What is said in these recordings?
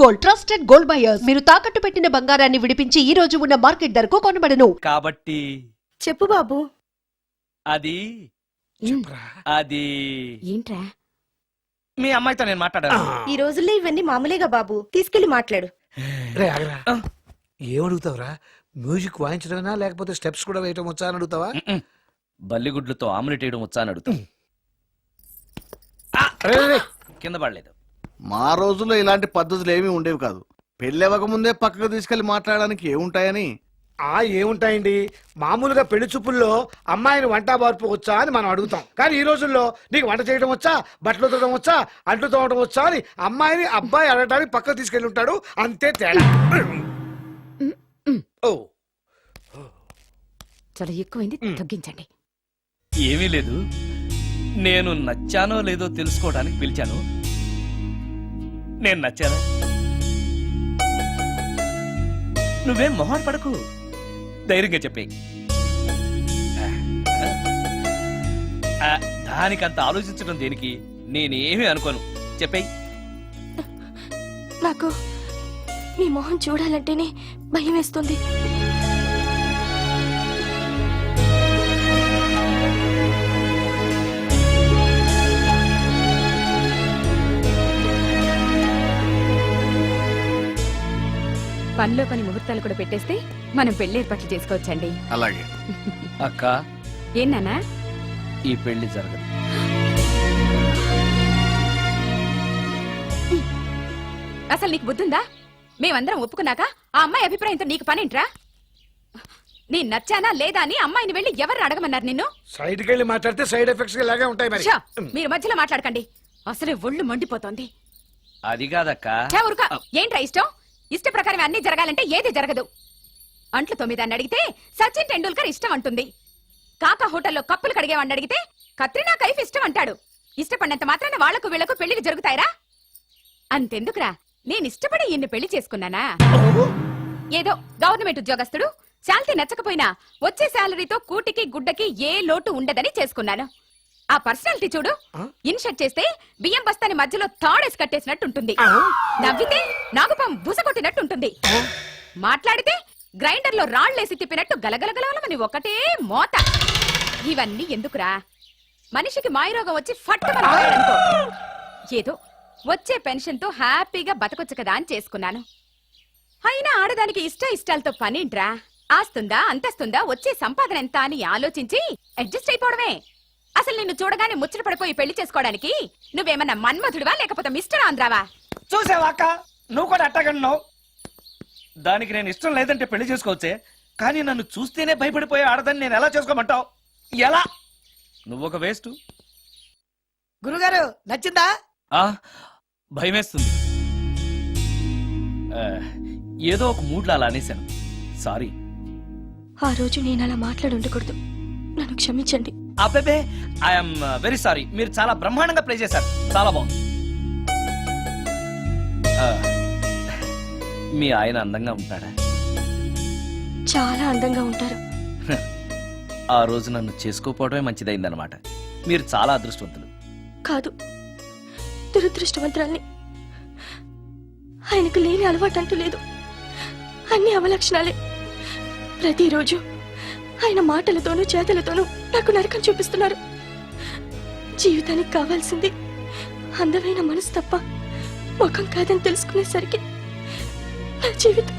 Gold, trusted gold buyers. మీరు తాకట్టు పెట్టిన బంగారాన్ని విడిపించి ఈ రోజు ఉన్న మార్కెట్ ధరకు కొనబడను. కాబట్టి చెప్పు బాబు. అది అది ఏంట్రా? మీ అమ్మాయితో నేను మాట్లాడాను. ఈ రోజుల్లో ఇవన్నీ మామూలేగా బాబు. తీసుకెళ్లి మాట్లాడు. ఏమడుగుతావురా? మ్యూజిక్ వాయించడమేనా లేకపోతే స్టెప్స్ కూడా వేయటం వచ్చా అని అడుగుతావా? బల్లిగుడ్లతో ఆమ్లెట్ వేయడం వచ్చా అని అడుగుతా. కింద పడలేదు. మా రోజుల్లో ఇలాంటి పద్ధతులు ఏమీ ఉండేవి కాదు. పెళ్ళెవక ముందే పక్కకు తీసుకెళ్లి మాట్లాడడానికి ఏముంటాయని. ఏముంటాయండి, మామూలుగా పెళ్లి చూపుల్లో అమ్మాయిని వంట బార్పు వచ్చా అని మనం అడుగుతాం. కానీ ఈ రోజుల్లో నీకు వంట చేయడం వచ్చా, బట్టలు తోడడం వచ్చా, అంట్లు తోడడం వచ్చా అని అమ్మాయిని అబ్బాయి అడగడానికి పక్కకు తీసుకెళ్ళి ఉంటాడు. అంతే తేడా. ఓ చాలా ఎక్కువైంది, తగ్గించండి. ఏమీ లేదు, నేను నచ్చానో లేదో తెలుసుకోవడానికి పిలిచాను. నేను నచ్చానా? నువ్వేం మొహం పడకు, ధైర్యంగా చెప్పే. దానికంత ఆలోచించడం దేనికి? నేనేమీ అనుకోను, చెప్పేయి. నాకు మీ మొహం చూడాలంటేనే భయం వేస్తుంది. పనిలో పని ముహూర్తాలు కూడా పెట్టేస్తే మనం పెళ్లి ఏర్పాట్లు చేసుకోవచ్చండి. అలాగే అక్క, ఏనానా ఈ పెళ్లి జరగదు. అసలు నీకు బుద్ధుందా? మేమందరం ఒప్పుకున్నాక ఆ అమ్మాయి అభిప్రాయంతో నీకు పనేంట్రా? నేను నచ్చానా లేదా అని అమ్మాయిని వెళ్ళి ఎవరు అడగమన్నారు నిన్ను? సైడ్కి వెళ్ళి మాట్లాడితే సైడ్ ఎఫెక్ట్స్ లాగే ఉంటాయి. మరి మీరు మధ్యలో మాట్లాడకండి, అసలే ఒళ్ళు మండిపోతోంది. అది కాదక్క. ఏంట్రా ఇష్టం? ఇష్ట ప్రకారం అన్ని జరగాలంటే ఏది జరగదు. అంట్లు 9 అని అడిగితే సచిన్ టెండూల్కర్ ఇష్టం అంటుంది. కాకా హోటల్లో కప్పులు కడిగేవాడిని అడిగితే కత్రినా కైఫ్ ఇష్టం అంటాడు. ఇష్టపడినంత మాత్రాన వాళ్లకు వీళ్లకు పెళ్లికి జరుగుతాయిరా? అంతెందుకురా, నేను ఇష్టపడి ఈయన్ని పెళ్లి చేసుకున్నానా? ఏదో గవర్నమెంట్ ఉద్యోగస్తుడు, శాలరీ నచ్చకపోయినా వచ్చే శాలరీతో కూటికి గుడ్డకి ఏ లోటు ఉండదని చేసుకున్నాను. ఆ పర్సనాలిటీ చూడు, ఇన్షర్ట్ చేస్తే బియ్యం బస్తాని మధ్యలో తాడేసి కట్టేసినట్టుంటుంది. నవ్వితే నాగుపం బుసకొట్టినట్టుంటుంది. మాట్లాడితే గ్రైండర్ లో రాళ్లేసి తిప్పినట్టు గలగలగలమని ఒకటే మోత. ఇవన్నీ ఎందుకురా? మనిషికి మాయరోగం వచ్చి ఫట్టుమనుకో, ఏదో వచ్చే పెన్షన్ తో హ్యాపీగా బతకొచ్చు కదా అని చేసుకున్నాను. అయినా ఆడదానికి ఇష్టాలతో పనేంట్రా? ఆస్తుందా, అంతస్తుందా, వచ్చే సంపాదన ఎంత అని ఆలోచించి అడ్జస్ట్ అయిపోవడమే. అసలు నిన్ను చూడగానే ముచ్చట పడిపోయి పెళ్లి చేసుకోవడానికి నువ్వేమన్నా మన్మధుడివా లేకపోతే మిస్టర్ ఆంధ్రావా? చూసావా అక్క, నువ్వు కూడా అట్టగన్నావు. దానికి నేను ఇష్టం లేదంటే పెళ్లి చేసుకోవచ్చే, కానీ నన్ను చూస్తేనే భయపడిపోయే ఆడదని నేను ఎలా చేసుకోమంటావు? ఎలా? నువ్వొక వేస్ట్. గురుగారు నచ్చిందా? భయమేస్తుంది. ఏదో ఒక మూడ్లో అలా అనేశాను, సారీ. ఆ రోజు నేను అలా మాట్లాడి ఉండకూడదు, నన్ను క్షమించండి. అబ్బే, ఐఎమ్ వెరీ సారీ. మీరు చాలా బ్రహ్మాండంగా ప్లే చేశారు, చాలా బాగుంది. మీ ఆయన అందంగా ఉంటాడా? చాలా అందంగా ఉంటారు. ఆ రోజు నన్ను చేసుకోపోవడమే మంచిదైందనమాట. మీరు చాలా అదృష్టవంతులు. కాదు, దురదృష్టవంతురాల్ని. ఆయనకు లేని అలవాటు అంటూ లేదు, అన్ని అవలక్షణాలే. ప్రతిరోజు ఆయన మాటలతోనూ చేతలతోనూ నాకు నరకం చూపిస్తున్నారు. జీవితానికి కావాల్సింది అందమైన మనసు తప్ప ముఖం కాదని తెలుసుకునేసరికి నా జీవితం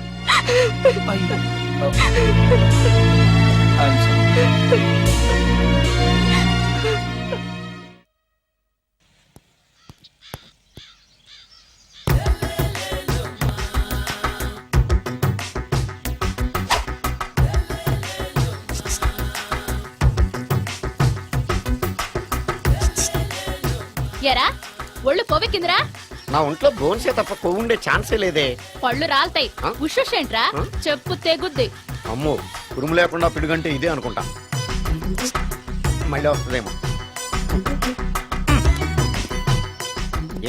ఎరా ఒళ్ళు కొవ్వెక్కిందిరా? నా ఒంట్లో బోన్సే తప్ప కొవ్వు ఉండే ఛాన్సే లేదే. పళ్ళు రాల్తాయి. ఉషేంట్రా, చెప్పు తెగుద్ది. అమ్మో, ఉరుము లేకుండా పిడుగంటే ఇదే అనుకుంటా. మళ్ళీ వస్తుందేమో.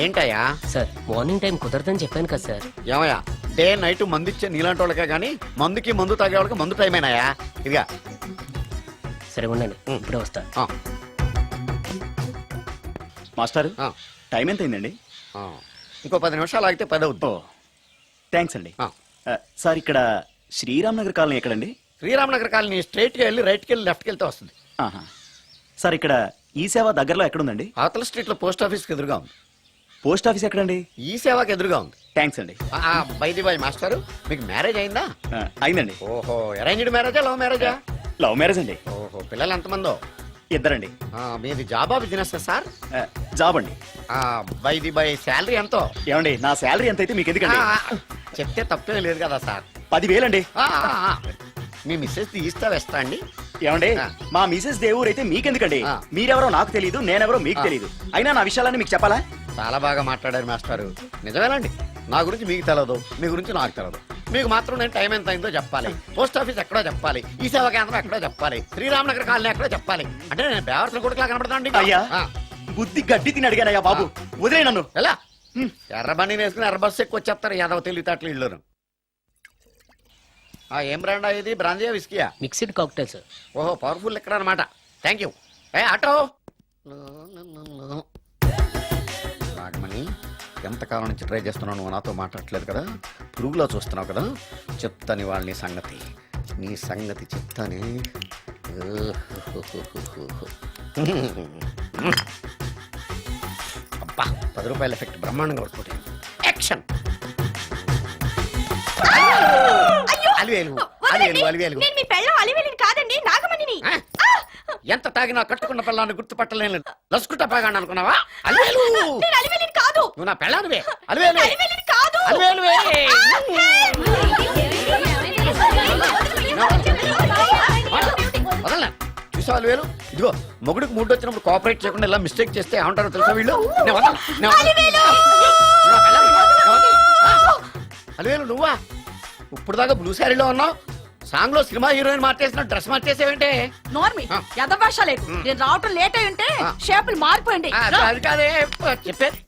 ఏంటయ్యా? సార్, మార్నింగ్ టైం కుదరదని చెప్పాను కదా సార్. ఏమయ్యా, డే నైట్ మందిచ్చే నీలాంటి వాళ్ళకే గానీ మందుకి మందు తాగే వాళ్ళకి మందు టైం అయినాయా? ఇదిగా సరే ఉండండి, ఇప్పుడే వస్తా. మాస్టర్, టైం ఎంత అయిందండి? ఇంకో 10 నిమిషాలు ఆగితే 10 అవుతుంది. థ్యాంక్స్ అండి ఆ. సార్ ఇక్కడ శ్రీరామ్ నగర్ కాలనీ ఎక్కడండి? శ్రీరామ్ నగర్ కాలనీ స్ట్రైట్కి వెళ్ళి రైట్కి వెళ్ళి లెఫ్ట్కి వెళ్తే వస్తుంది. ఆహా. సార్ ఇక్కడ ఈ సేవ దగ్గరలో ఎక్కడుందండి? అవతల స్ట్రీట్లో పోస్ట్ ఆఫీస్కి ఎదురుగా ఉంది. పోస్ట్ ఆఫీస్ ఎక్కడండి? ఈ సేవకి ఎదురుగా ఉంది. థ్యాంక్స్ అండి. బైది బాయ్ మాస్టారు, మీకు మ్యారేజ్ అయిందా? అయిందండి. ఓహో, అరేంజ్డ్ మ్యారేజా లవ్ మ్యారేజా? లవ్ మ్యారేజ్ అండి. ఓహో, పిల్లలు ఎంతమందో? ఇద్దరండి. మీది జాబా బిజినెస్ సార్? జాబ్ అండి. బైది బాయ్ శాలరీ ఎంతో? ఏమండి నా శాలరీ ఎంత అయితే మీకు ఎందుకండి? చెప్తే తప్పేం లేదు కదా సార్. 10,000 అండి. మీ మిస్సెస్ తీస్తా వేస్తా అండి. ఏమండి ఆ. మా మిసెస్ దేవూర్ అయితే మీకెందుకండి? ఆ. మీరెవరో నాకు తెలియదు, నేనెవరో మీకు ఆ. తెలియదు. అయినా నా విషయాలన్నీ మీకు చెప్పాలా? చాలా బాగా మాట్లాడారు మాస్టారు. నిజమేనండి, నా గురించి మీకు తెలియదు, మీ గురించి నాకు తెలియదు. మీకు మాత్రం నేను టైం ఎంత అయిందో చెప్పాలి, పోస్ట్ ఆఫీస్ ఎక్కడో చెప్పాలి, ఈ సేవా కేంద్రం ఎక్కడో చెప్పాలి, శ్రీరామ్ నగర్ కాలనీ ఎక్కడో చెప్పాలి. అంటే నేను బేవర్సన కొడుకులా కనబడతానండి. అయ్యా బుద్ధి గడ్డి తిని అడిగానయ్యా బాబు, వదిలే నన్ను. ఎలా ఎర్ర బండి వేసుకుని ఎర్ర బస్సు ఎక్కువ వచ్చేస్తారు యాదవ తెలివితేటలు ఇల్లును. ఏం బ్రాండా ఇది? బ్రాంజియా విస్కియా? Mixed cocktail sir. ఓహో, పవర్ఫుల్ ఎక్కడ అనమాట. Thank you. ఆటో నాగమణి, ఎంతకాలం నుంచి ట్రై చేస్తున్నావు, నువ్వు నాతో మాట్లాడట్లేదు కదా, పురుగులో చూస్తున్నావు కదా, చెప్తాను వాళ్ళ నీ సంగతి. నీ సంగతి చెప్తానే. అబ్బా, 10 రూపాయల ఎఫెక్ట్ బ్రహ్మాండంగా కొట్టుకుంటే. యాక్షన్. అలివేలు అలివేలు అలివేలు. నేను మీ పెళ్ళం అలివేలిని కాదండి, నాగమణిని. ఎంత తాగినా కట్టుకున్న పిల్లాన్ని గుర్తుపట్టలేను లస్కుట పాగాను అనుకున్నావా? అలివేలు, నేను అలివేలిని కాదు. నువ్వు నా పెళ్ళానివే. అలివేలు అలివేలిని కాదు. అలివేలువే. వదలనా? చూసావా అలివేలు? ఇదిగో మొగుడికి మూడు వచ్చినప్పుడు కోఆపరేట్ చేయకుండా ఇలా మిస్టేక్ చేస్తే ఏమంటారో తెలుసా వీళ్ళు? నేను వదలను, నేను వదలను. నువ్వు నా పెళ్ళానివి. నేను వదలను. అలివేలు నువ్వా? ఇప్పుడు దాకా బ్లూ శారీలో ఉన్నావు, సాంగ్ లో సినిమా హీరోయిన్ మార్చేసిన డ్రెస్ మార్చేసేవంటే? నోర్మి ఎదభాష లేదు. నేను రావటం లేట్ అయి ఉంటే షేపులు మారిపోయింది. అది కాదే చెప్పేది.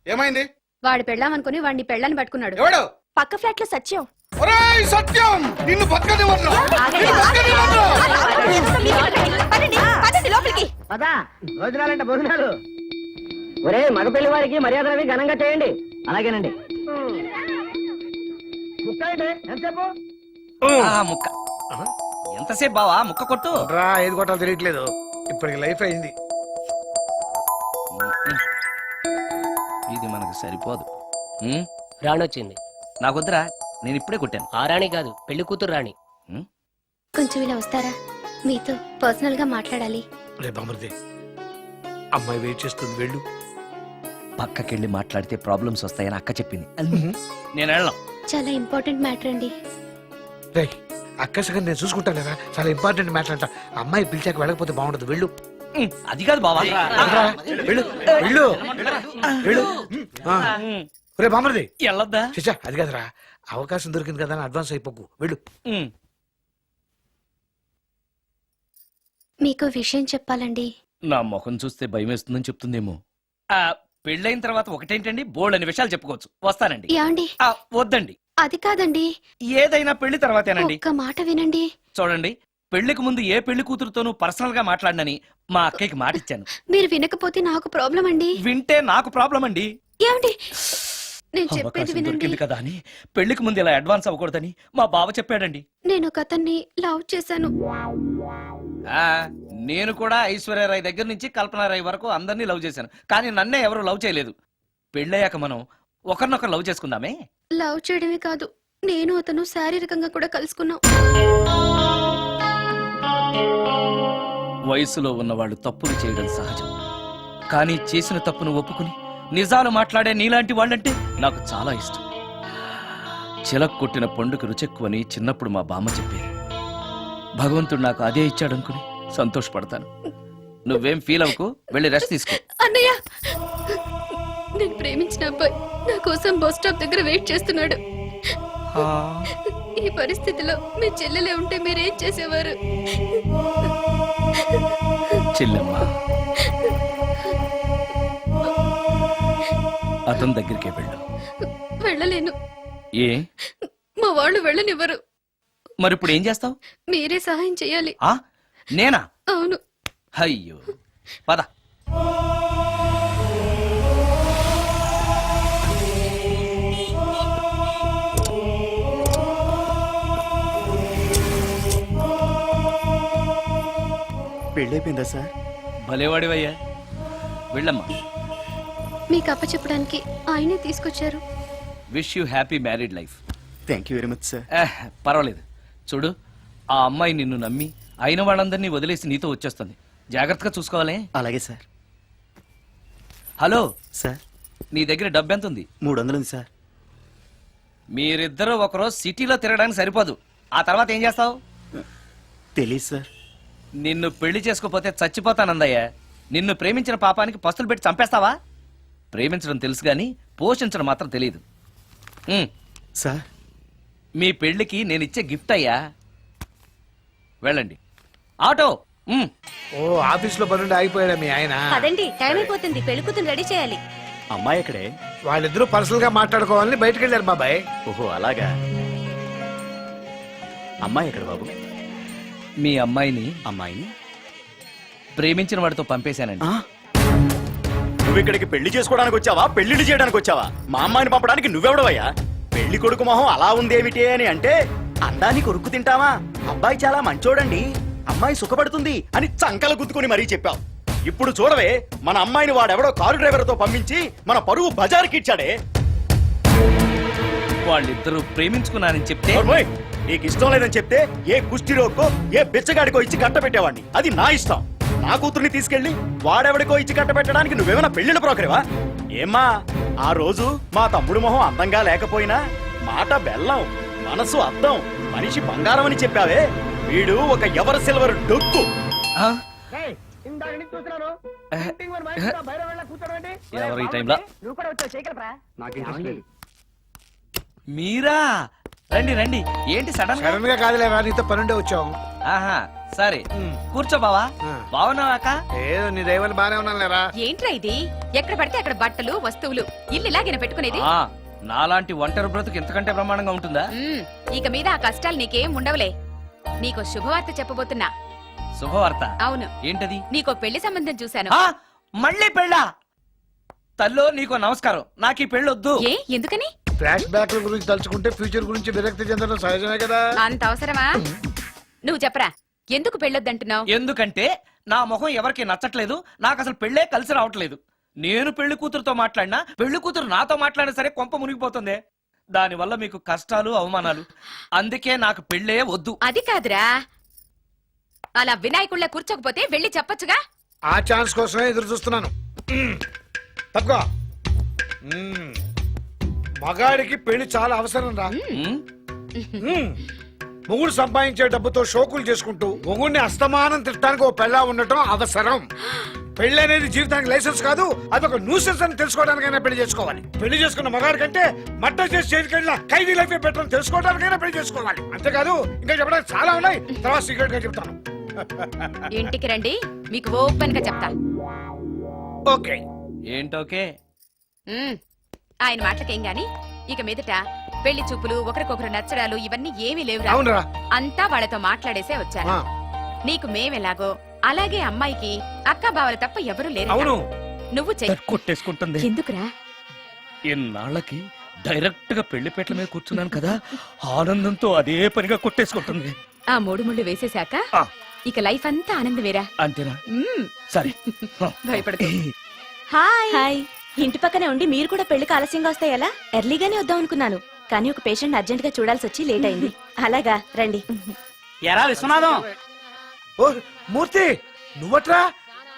ఏమైంది? వాడు పెళ్ళాం అనుకుని వాడిని పెళ్ళాన్ని పట్టుకున్నాడు. ఎవడు? పక్క ఫ్లాట్ లో సత్యం. ఒరేయ్ సత్యం, నిన్ను బతకనివ్వను. నిన్ను బతకనివ్వను. పదండి లోపలికి. భోజనాలంటే భోజనాలు. ఒరే మగ పెళ్లి వారికి మర్యాదలవి ఘనంగా చేయండి. అలాగేనండి. ఎంతసేపు? ముక్క ఎంతసేపు బావా ముక్క కొట్టు. రా, ఏది కొట్టాలో తెలియట్లేదు. ఇప్పటికి లైఫ్ అయింది. ఇది మనకు సరిపోదు. రాణి వచ్చింది. నాకొద్దురా, నేను ఇప్పుడే కొట్టాను. ఆ రాణి కాదు, పెళ్లి కూతురు రాణి. కొంచెం ఇలా వస్తారా? మీతో పర్సనల్ గా మాట్లాడాలి. రే బామర్ది, అమ్మాయి వెయిట్ చేస్తుంది, వెళ్ళు. పక్కకెళ్ళి మాట్లాడితే ప్రాబ్లమ్స్ వస్తాయని అక్క చెప్పింది. నేను వెళ్ళాం. చాలా ఇంపార్టెంట్ మ్యాటర్ అండి. రే అక్కసగా నేను చూసుకుంటాను కదా, చాలా ఇంపార్టెంట్ మ్యాటర్ అంట. అమ్మాయి పిలిచాక వెళ్ళకపోతే బాగుండదు, వెళ్ళు. అది కాదు బావా. వెళ్ళరా, వెళ్ళు వెళ్ళు వెళ్ళు. రే బామర్ది, వెళ్ళొద్దా? చిచ్చా అది కాదురా, అవకాశం దొరికింది కదా అని అడ్వాన్స్ అయిపోకు, వెళ్ళు. మీకు విషయం చెప్పాలండి. నా ముఖం చూస్తే భయం వేస్తుందని చెప్తుందేమో. పెళ్ళైన తర్వాత ఒకటేంటండి, బోల్డ్ అనే విషయాలు చెప్పుకోవచ్చు. వస్తానండి. యాండి? వద్దండి, అది కాదండి. ఏదైనా పెళ్లి తర్వాతేనండి. ఒక్క మాట వినండి. చూడండి, పెళ్లికి ముందు ఏ పెళ్లి కూతురుతోనూ పర్సనల్ గా మాట్లాడనని మా అక్కకి మాట ఇచ్చాను. మీరు వినకపోతే నాకు ప్రాబ్లం అండి. వింటే నాకు ప్రాబ్లం అండి. ఏమండి, నేను చెప్పేది అవకాశం వినండి. దొరికింది కదా అని పెళ్లికి ముందు ఇలా అడ్వాన్స్ అవ్వకూడదని మా బావ చెప్పాడండి. నేను ఒక అతన్ని లవ్ చేశాను. నేను కూడా ఐశ్వర్యరాయ్ దగ్గర నుంచి కల్పనారాయ్ వరకు అందరినీ లవ్ చేశాను, కానీ నన్నే ఎవరు లవ్ చేయలేదు. పెళ్ళయ్యాక మనం ఒకరినొకరు లవ్ చేసుకుందామే. లవ్ చేయడమే కాదు, నేను అతను శారీరకంగా కూడా కలుసుకున్నాం. వయసులో ఉన్నవాళ్ళు తప్పులు చేయడం సహజం, కానీ చేసిన తప్పును ఒప్పుకుని నిజాలు మాట్లాడే నీలాంటి వాళ్ళంటే నాకు చాలా ఇష్టం. చిలక్ కొట్టిన పండుగ రుచెక్కువని చిన్నప్పుడు మా బామ్మ చెప్పేది. భగవంతుడు నాకు అదే ఇచ్చాడనుకుని సంతోషపడతాను. నువ్వేం ఫీల్ అవ్వకు, వెళ్ళి రెస్ట్ తీసుకో. అన్నయ్య, నేను ప్రేమించిన అబ్బాయి నా కోసం బస్ స్టాప్ దగ్గర వెయిట్ చేస్తున్నాడు. ఈ పరిస్థితిలో మీ చెల్లెలే ఉంటే మీరేం చేసేవారు? చెల్లెమ్మ, అతని దగ్గరికే వెళ్ళు. వెళ్ళలేను. ఏ? మా వాళ్ళు వెళ్ళనివ్వరు. మరిప్పుడు ఏం చేస్తావు? మీరే సహాయం చేయాలి. నేనా? అవును. అయ్యో, పద. పెళ్ళైపోయిందా సార్? భలేవాడివయ్యా, వెళ్ళమ్మా. మీకు అప్పచెప్పడానికి ఆయనే తీసుకొచ్చారు. Wish you happy married life. Thank you very much sir. పర్వాలేదు. చూడు, ఆ అమ్మాయి నిన్ను నమ్మి అయిన వాళ్ళందరినీ వదిలేసి నీతో వచ్చేస్తుంది. జాగ్రత్తగా చూసుకోవాలి. అలాగే సార్. హలో, సార్, నీ దగ్గర డబ్బు ఎంత ఉంది? 300 ఉంది సార్. మీరిద్దరూ ఒకరోజు సిటీలో తిరగడానికి సరిపోదు. ఆ తర్వాత ఏం చేస్తావు? తెలీదు సార్. నిన్ను పెళ్లి చేసుకోపోతే చచ్చిపోతానందయ్యా. నిన్ను ప్రేమించిన పాపానికి పస్తులు పెట్టి చంపేస్తావా? ప్రేమించడం తెలుసు గాని పోషించడం మాత్రం తెలియదు. సార్, మీ పెళ్లికి నేను ఇచ్చే గిఫ్ట్ అయ్యా. వెళ్ళండి. ఆటో. ఓ ఆఫీస్ లో పనుండి ఆగిపోయాడా మీ ఆయన? పదండి, టైం అయిపోతుంది. పెళ్లి కూతురు రెడీ చేయాలి. అమ్మాయి ఎక్కడే? వాళ్ళిద్దరూ పర్సనల్ గా మాట్లాడుకోవాలని బయటకు వెళ్ళారు బాబాయ్. ఓహో అలాగా. అమ్మాయి ఎక్కడ బాబు? మీ అమ్మాయిని అమ్మాయిని ప్రేమించిన వాడితో పంపేశానండి. నువ్వు ఇక్కడికి పెళ్లి చేసుకోవడానికి వచ్చావా, పెళ్లిళ్ళు చేయడానికి వచ్చావా? మా అమ్మాయిని పంపడానికి నువ్వెవడవయ్యా? పెళ్లి కొడుకు మొహం అలా ఉందేమిటి అని అంటే అందాన్ని కొరుక్కు తింటావా? అబ్బాయి చాలా మంచోడండి, అమ్మాయి సుఖపడుతుంది అని చంకలు గుద్దుకుని మరీ చెప్పావు. ఇప్పుడు చూడవే, మన అమ్మాయిని వాడెవడో కారు డ్రైవర్ తో పంపించి మన పరువు బజార్కి ఇచ్చాడే. వాళ్ళిద్దరూ ప్రేమించుకున్నారని చెప్తే ఓర్మోయ్, నీకు ఇష్టం లేదని చెప్తే ఏ కుష్టిరోకో ఏ బిచ్చగాడికో ఇచ్చి కట్ట పెట్టేవాడిని. అది నా ఇష్టం. నా కూతుర్ని తీసుకెళ్లి వాడెవడికో ఇచ్చి కట్ట పెట్టడానికి నువ్వేమైనా పెళ్లిళ్ళ బ్రోకరేవా? ఏమ్మా, ఆ రోజు మా తమ్ముడు మొహం అందంగా లేకపోయినా మాట బెల్లం, మనసు అద్దం, మనిషి బంగారం అని చెప్పావే. వీడు ఒక ఎవరు సిల్వర్ డొక్కు. ఆ? ఇందాక నుంచి చూస్తున్నాను. ఎవరు ఈ టైంలో? నువ్వు కూడా వచ్చావు, చేయగలరా? నాకు ఇంట్రెస్ట్ లేదు. మీరా? రండి రండి. ఏంటి సడన్ గా? సడన్ గా కాదులేవా, నీతో పనుండే వచ్చాం. ఆహా, సరే కూర్చో బావా. బావున్నావాక? ఏదో నీ దైవాలు బానే ఉన్నాను లేరా. ఏంట్రా ఇది? ఎక్కడ పడితే అక్కడ బట్టలు వస్తువులు ఇల్లు ఇలాగిన పెట్టుకునేది. నాలాంటి ఒంటరి బ్రతుకు ఎంతకంటే బ్రహ్మాండంగా ఉంటుందా? ఇక మీద ఆ కష్టాలు నీకేం ఉండవులే. నీకో శుభవార్త చెప్పబోతున్నా. శుభవార్త? అవును. ఏంటది? నీకో పెళ్లి సంబంధం చూశాను. మళ్ళీ పెళ్ళా? తల్లో నీకో నమస్కారం, నాకు ఈ పెళ్ళొద్దు. ఏ ఎందుకని? ఫ్లాష్ బ్యాక్ గురించి తలుచుకుంటే ఫ్యూచర్ గురించి విరక్తి చెందడం సహజమే కదా. అంత అవసరమా? నువ్వు చెప్పరా, ఎందుకు పెళ్ళొద్దంటున్నావు? ఎందుకంటే నా మొహం ఎవరికి నచ్చట్లేదు. నాకు అసలు పెళ్ళే కలిసి రావట్లేదు. నేను పెళ్లి కూతురుతో మాట్లాడినా, పెళ్లి కూతురు నాతో మాట్లాడినా సరే కొంప మునిగిపోతుంది. దానివల్ల మీకు కష్టాలు అవమానాలు. అందుకే నాకు పెళ్ళే వద్దు. అది కాదురా, అలా వినాయకుళ్ళ కూర్చోకపోతే వెళ్ళి చెప్పొచ్చుగా. ఆ ఛాన్స్ కోసమే ఎదురు చూస్తున్నాను. తప్పుకో. మగాడికి పెళ్లి చాలా అవసరం రా. మొగుడు సంపాదించే డబ్బుతో షోకులు చేసుకుంటూ మొగుడిని అస్తమానం తిట్టడానికి ఓ పెళ్ళా ఉండటం అవసరం. పెళ్లి అనేది జీవితానికి లైసెన్స్ కాదు, అదొక న్యూసెన్స్ అని తెలుసుకోవడానికైనా పెళ్లి చేసుకోవాలి. పెళ్లి చేసుకున్న మగాడి కంటే మట్ట చేసి చేతికెళ్ళిన ఖైదీ లైఫ్ బెటర్ అని తెలుసుకోవడానికైనా పెళ్లి చేసుకోవాలి. అంతేకాదు ఇంకా చెప్పడానికి చాలా ఉన్నాయి, తర్వాత సీక్రెట్ గా చెప్తాను. ఇంటికి రండి, మీకు ఓపెన్ గా చెప్తా. ఓకే. ఏంటోకే? ఆయన మాటలకేం గాని ఇక మీదట పెళ్లి చూపులు, ఒకరికొకరు నచ్చడాలు ఇవన్నీ ఏమీ లేవు. అవునరా, అంతా వాళ్ళతో మాట్లాడేసే వచ్చాను. నీకు మేమెలాగో అలాగే అమ్మాయికి అక్క బావలు తప్ప ఎవరూ లేరు. అవును. నువ్వు చెయ్యి. కొట్టేసుకుంటుంది. ఎందుకురా? ఇన్నాళ్ళకి డైరెక్ట్ గా పెళ్లి పెట్ల మీద కూర్చున్నాను కదా, ఆనందంతో అదే పనిగా కొట్టేసుకుంటుంది. ఆ 3 ముళ్ళు వేసేశాక ఇక లైఫ్ అంతా ఆనందమేరా. అంతేనా? సరే. భయపడకు. హాయ్. ఇంటి పక్కనే ఉండి మీరు కూడా పెళ్లికి ఆలస్యంగా వస్తే ఎలా? ఎర్లీగానే వద్దాం అనుకున్నాను, కానీ ఒక పేషెంట్ అర్జెంట్ గా చూడాల్సి వచ్చి లేట్ అయింది. అలాగా రండి. ఎరా విశ్వనాథం. ఓ మూర్తి, నువ్వట్రా?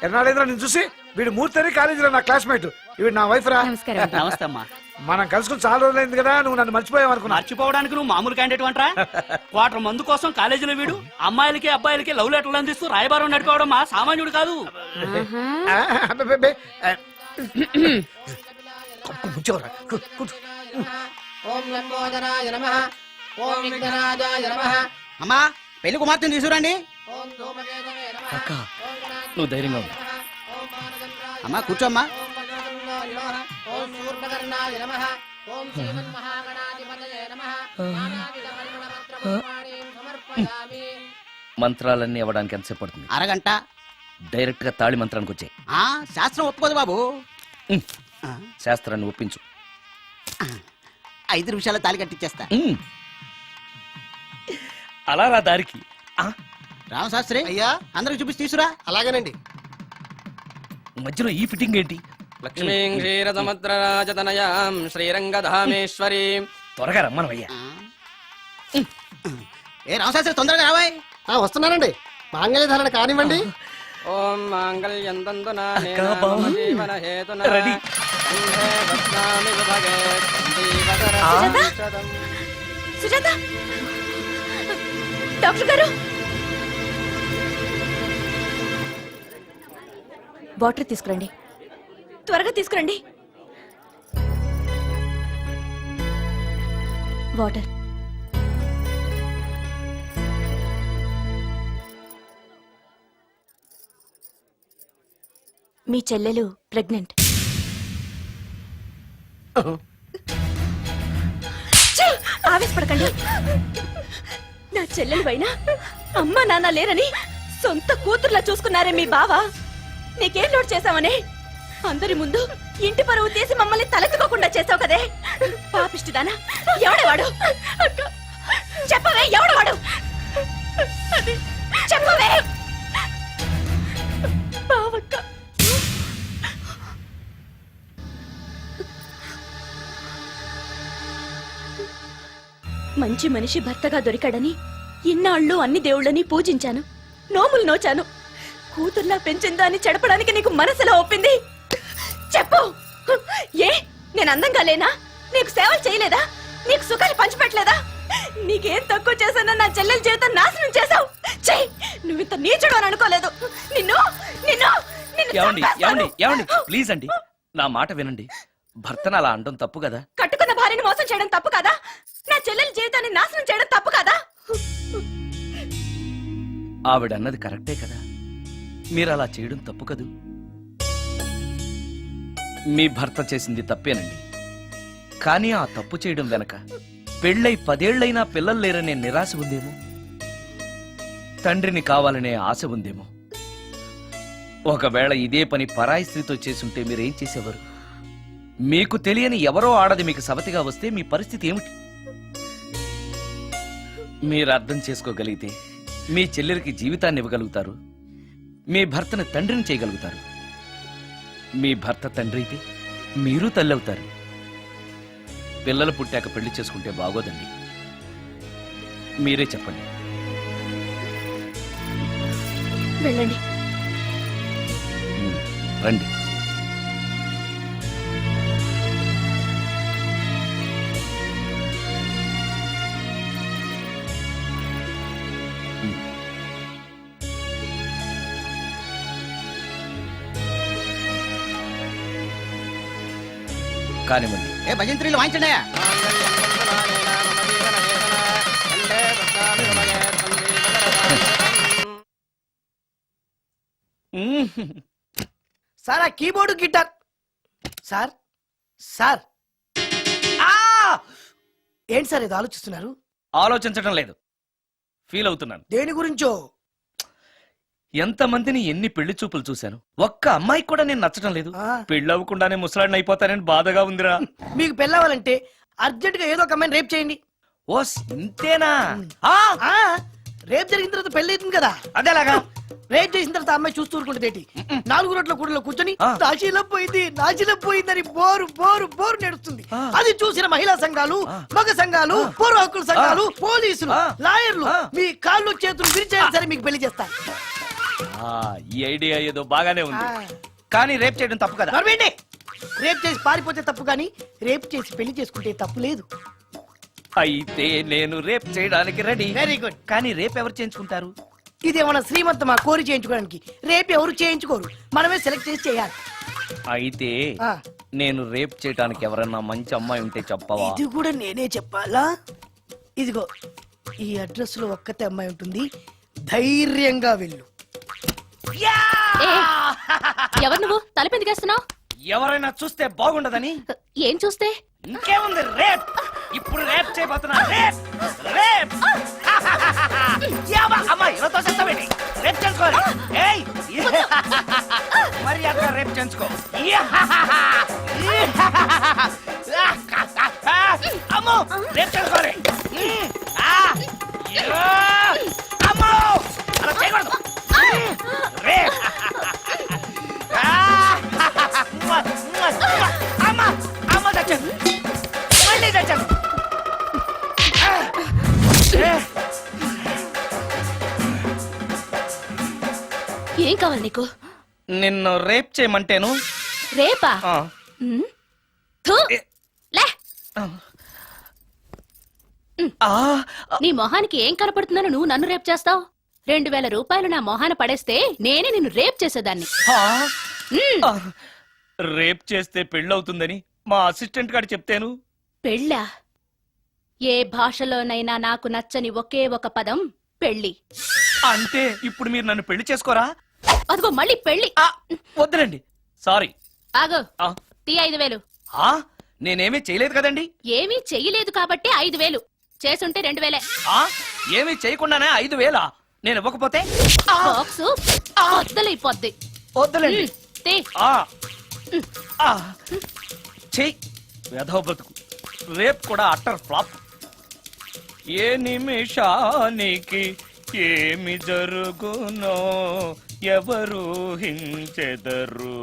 ఎన్నాడైందిరా నేను చూసి. వీడు మూర్తి అని కాలేజీలో నా క్లాస్మేట్, వీడు నా వైఫ్ రా. నమస్కారం. నమస్తే అమ్మా. మనం కలుసుకుని చాలా రోజులైంది కదా, నువ్వు నన్ను మర్చిపోయావు అనుకున్నా. మర్చిపోవడానికి నువ్వు మామూలు క్యాండిడేట్ అంటరా? క్వార్టర్ మందు కోసం కాలేజీలో వీడు అమ్మాయిలకి అబ్బాయిలకి లవ్ లెటర్లు అందిస్తూ రాయబారం నడిపోవడం మా సామాన్యుడు కాదు. అమ్మా, పెళ్లి కుమార్తెను తీసుకురండి. అక్క, నువ్వు ధైర్యంగా ఉండు. అమ్మా కూర్చోమ్మా. మంత్రాలన్నీ ఇవ్వడానికి ఎంతసేపు పడుతుంది? అరగంట. డైరెక్ట్ గా తాళి మంత్రానికి వచ్చాయి. శాస్త్రం ఒప్పుకోదు బాబు. శాస్త్రాన్ని ఒప్పించు. 5 నిమిషాల్లో తాళి కట్టించేస్తా. అలా రా దారికి. రామశాస్త్రి అయ్యా అందరికి చూపిస్తే తీసురా. అలాగేనండి. మధ్యలో ఈ ఫిట్టింగ్ ఏంటి? లక్ష్మీం క్షీరసముద్రరాజతనయాం శ్రీరంగధామేశ్వరీం. త్వరగా రమ్మనవయ్యా. ఏ రామశాస్త్రి తొందరగా రావాయ్. వస్తున్నానండి. మాంగళ్య ధారణ కానివ్వండి. ఓం మాంగళ్యం తంతునా అక్కా, బావ. జీవన హేతునా రెడీ. కంఠే బధ్నామి సుభగే జీవతరం సుజాత? శతం. సుజాత డాక్టర్ గారు వాటర్ తీసుకురండి, త్వరగా తీసుకురండి. వాటర్. మీ చెల్లెలు ప్రెగ్నెంట్. ఛీ! ఆవేశపడకండి. నా చెల్లెలు పైన అమ్మ నాన్న లేరని సొంత కూతుర్లా చూసుకున్నారే మీ బావ. నీకేం లోటు చేశావనే అందరి ముందు ఇంటి పరువు తీసి మమ్మల్ని తలెత్తుకోకుండా చేసావు కదే పాపిష్టిదానా. ఎవడేవాడు? చెప్పవే, ఎవడవాడు? చెప్పవే. బావక్క మంచి మనిషి భర్తగా దొరికాడని ఇన్నాళ్ళు అన్ని దేవుళ్ళని పూజించాను, నోములు నోచాను. కూతుర్లా పెంచిందా అని చెడపడానికి నీకు మనసులో ఒప్పింది. చెప్పు, ఏ నేను అందంగా లేనా? నీకు సేవలు చేయలేదా? నీకు సుఖాలు పంచిపెట్టలేదా? నీకేం తక్కువ చేశానో నా చెల్లెల జీవితం నాశనం చేశావు. చెయ్యి, నువ్వింత నీచుడు అని అనుకోలేదు. నిన్ను నిన్ను నిన్ను ఏమండి చంపేస్తాను. ఏమండి ఏమండి ప్లీజ్ అండి, నా మాట వినండి. భర్తను అలా అనడం తప్పు కదా. కట్టుకున్న భార్యని మోసం చేయడం తప్పు కదా? నా చెల్లెల జీవితాన్ని నాశనం చేయడం తప్పు కదా? ఆవిడన్నది కరెక్టే కదా. మీరు అలా చేయడం తప్పు కదూ. మీ భర్త చేసింది తప్పేనండి. కానీ ఆ తప్పు చేయడం వెనక పెళ్ళై 10 ఏళ్లైనా పిల్లలు లేరనే నిరాశ ఉందేమో, తండ్రిని కావాలనే ఆశ ఉందేమో. ఒకవేళ ఇదే పని పరాయి స్త్రీతో చేసుంటే మీరేం చేసేవారు? మీకు తెలియని ఎవరో ఆడది మీకు సవతిగా వస్తే మీ పరిస్థితి ఏమిటి? మీరు అర్థం చేసుకోగలిగితే మీ చెల్లెలికి జీవితాన్ని ఇవ్వగలుగుతారు, మీ భర్తను తండ్రిని చేయగలుగుతారు. మీ భర్త తండ్రి అయితే మీరు తల్లి అవుతారు. పిల్లలు పుట్టాక పెళ్లి చేసుకుంటే బాగోదండి. మీరే చెప్పండి. వెళ్ళండి. రండి. కానివ్వండి. ఏ భజంత్రీలు వాయించండి. సార్ ఆ కీబోర్డు గిటార్ సార్. సార్ ఏంటి సార్ ఇది ఆలోచిస్తున్నారు? ఆలోచించడం లేదు, ఫీల్ అవుతున్నాను. దేని గురించో? ఎంతమందిని ఎన్ని పెళ్లి చూపులు చూశాను, ఒక్క అమ్మాయికి కూడా నేను నచ్చడం లేదు. ఆ. పెళ్లి అవ్వకుండానే ముసలాడిని అయిపోతానని బాధగా ఉందిరా. మీకు పెళ్ళవాలంటే అర్జెంట్ గా ఏదో ఒక అమ్మాయిని రేప్ చేయండి. ఓస్ ఇంతేనా? ఆ, ఆ రేప్ జరిగిన తర్వాత పెళ్లి అవుతుంది కదా. అదేలాగా. రేప్ చేసిన తర్వాత ఆ అమ్మాయి చూస్తూ ఊరుకుంటుంది. 4 రోడ్ల కూడలో కూర్చొని ఆ. నాశీలం పోయిందని బోరు బోరు బోరు నేడుస్తుంది. ఆ. అది చూసిన మహిళా సంఘాలు, మగ సంఘాలు, పూర్వ హక్కుల సంఘాలు, పోలీసులు, ఆ. లాయర్లు ఆ. మీ కాళ్ళు చేతులు విరిచేయాలి సరే మీకు పెళ్లి చేస్తారు. ఆ, ఈ ఐడియా ఏదో బాగానే ఉంది, ఆ. కానీ రేప్ చేయడం తప్పు కదా. నడవండి. రేప్ చేసి పారిపోతే తప్పు, కానీ రేప్ చేసి పెళ్లి చేసుకుంటే తప్పు లేదు. అయితే నేను రేప్ చేయడానికి రెడీ. Very good. కానీ రేప్ ఎవరు చేయించుకుంటారు? ఇదేమన్నా శ్రీమంతమా కోరి చేయించుకోవడానికి? రేపు ఎవరు చేయించుకోరు, మనమే సెలెక్ట్ చేసి చేయాలి. అయితే ఆ. నేను రేప్ చేయడానికి ఎవరన్నా మంచి అమ్మాయి ఉంటే చెప్పవా? ఇది కూడా నేనే చెప్పాలా? ఇదిగో ఈ అడ్రస్ లో ఒక్కతే అమ్మాయి ఉంటుంది, ధైర్యంగా వెళ్ళు. ఎవరు నువ్వు? తలపెందుకేస్తున్నావు? ఎవరైనా చూస్తే బాగుండదని. ఏం చూస్తే? ఇంకేముంది, రేప్. ఇప్పుడు రేప్ చేయబోతున్నా. Rape rape. అమ్మాయి ఇలా తోసేస్తావేంటి? రేప్ చేసుకోవాలి. ఏయ్ మరి అక్కడ రేప్ చేసుకో. అమ్మో రేప్ చేసుకోవాలి. అమ్మో అలా ఏం కావాలి నీకు? నిన్ను రేప్ చేయమంటేను రేపా? ఆ, ఉమ్. థు. లే, ఆ, నీ మొహానికి ఏం కనపడుతుందని నువ్వు నన్ను రేప్ చేస్తావు? 2000 రూపాయలు నా మొహాన పడేస్తే నేనే నిన్ను రేప్ చేసేదాన్ని. ఆ, ఉమ్. ఆ. రేప్ చేస్తే పెళ్ళవుతుందని మా అసిస్టెంట్ గారు చెప్తేను. పెళ్ళా? ఏ భాషలోనైనా నాకు నచ్చని ఒకే ఒక పదం పెళ్లి. అంటే ఇప్పుడు మీరు నన్ను పెళ్లి చేసుకోరా? అదిగో మళ్ళీ పెళ్లి. ఆ, వద్దులండి, సారీ. ఆగో, ఆ, తీ 5000. ఆ, నేనేమీ చేయలేదు కదండి. ఏమీ చెయ్యలేదు కాబట్టి 5000. చేసుంటే 2000. ఆ, ఏమీ చేయకుండానే 5,000 నేను ఇవ్వకపోతే? ఆ, బాక్సు వద్దలైపోద్ది. వద్దులండి. తీ. ఆ, ఆ, చెయ్ వెధవ బతుకు. రేప్ కూడా అట్టర్ ఫ్లాప్. ఏ నిమిషానికి ఏమి జరుగునో ఎవరు హించెదరు.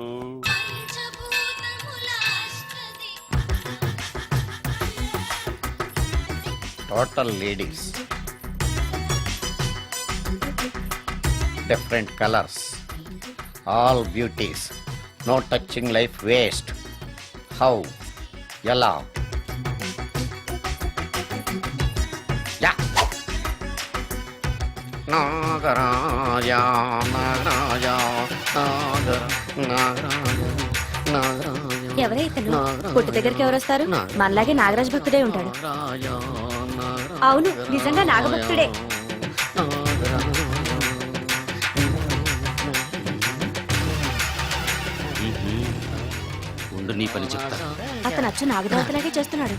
Total ladies, different colours, all beauties, no touching life waste. How, ఎలా? యా. నాగరాజా నాగరాజా ఎవరే ఇతను? పుట్టు దగ్గరికి ఎవరు వస్తారు? మనలాగే నాగరాజ్ భక్తుడే ఉంటాడు. అవును, నిజంగా నాగభక్తుడే. ఉండు నీ పని చెప్తా. అతను అచ్చు నాగదేవతలాగే చేస్తున్నాడు.